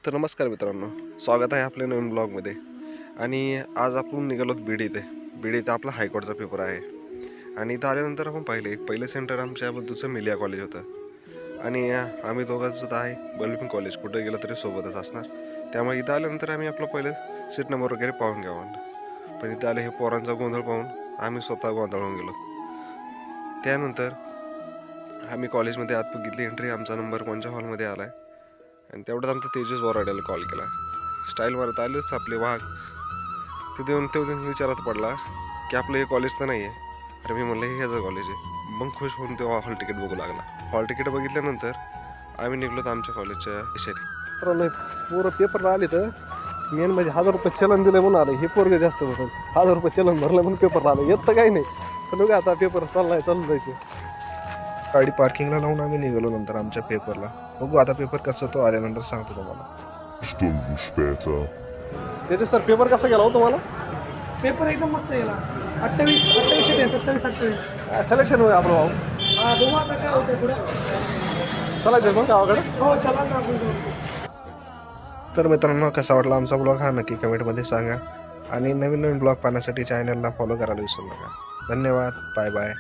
तर नमस्कार मित्रांनो, स्वागत आहे आपल्या नवीन ब्लॉगमध्ये. आणि आज आपण निघालो बीड इथे. बीड इथे आपला हायकोर्टचा पेपर आहे. आणि इथं आल्यानंतर आपण पहिलं सेंटर आमच्या बद्दूचं मिलिया कॉलेज होतं. आणि आम्ही दोघांचं तर आहे बलविन कॉलेज, कुठं गेलं तरी सोबतच असणार. त्यामुळे इथं आल्यानंतर आम्ही आपलं पहिलं सीट नंबर वगैरे पाहून घ्यावं म्हणलं. पण इथं आले हे पोरांचा गोंधळ पाहून आम्ही स्वतः गोंधळून गेलो. त्यानंतर आम्ही कॉलेजमध्ये आत बघितली एंट्री, आमचा नंबर कोणत्या हॉलमध्ये आला आहे. आणि तेवढ्यात आमचा तेजस बोराड्याला कॉल केला. स्टाईल मारत आलेच आपले वाघ. तिथे येऊन तो विचारात पडला की आपलं हे कॉलेज तर नाही आहे. अरे मी म्हणलं हे ह्याचं कॉलेज आहे. मग खुश होऊन तेव्हा हॉल तिकीट बघू लागला. हॉल तिकीट बघितल्यानंतर आम्ही निघलो तर आमच्या कॉलेजच्या दिशेने. पोरं पेपरला आले तर मेन म्हणजे 1000 रुपये चलन दिलं म्हणून आलं. हे पोरग जास्त होतं. 1000 रुपये चलन भरलं म्हणून पेपरला आलं. येत तर काही नाही, पण बघा आता पेपर चालू जायचं. गाडी पार्किंगला लावून आम्ही निघालो नंतर आमच्या पेपरला. बघू आता पेपर कसं तो आल्यानंतर सांगतो तुम्हाला. त्याचे सर पेपर कसा गेला हो तुम्हाला? पेपर एकदम मस्त गेला. 28 सिलेक्शन होय आपलं भाऊ. हा बघू आता काय होतं पुढे. चालायचं मग गावाकडे. हो चला ना आपण जाऊ. तर मित्रांनो, कसा वाटला आमचा ब्लॉग हा नक्की कमेंटमध्ये सांगा. आणि नवीन ब्लॉग पाहण्यासाठी चॅनलला फॉलो करायला विसरू नका. धन्यवाद. Bye bye.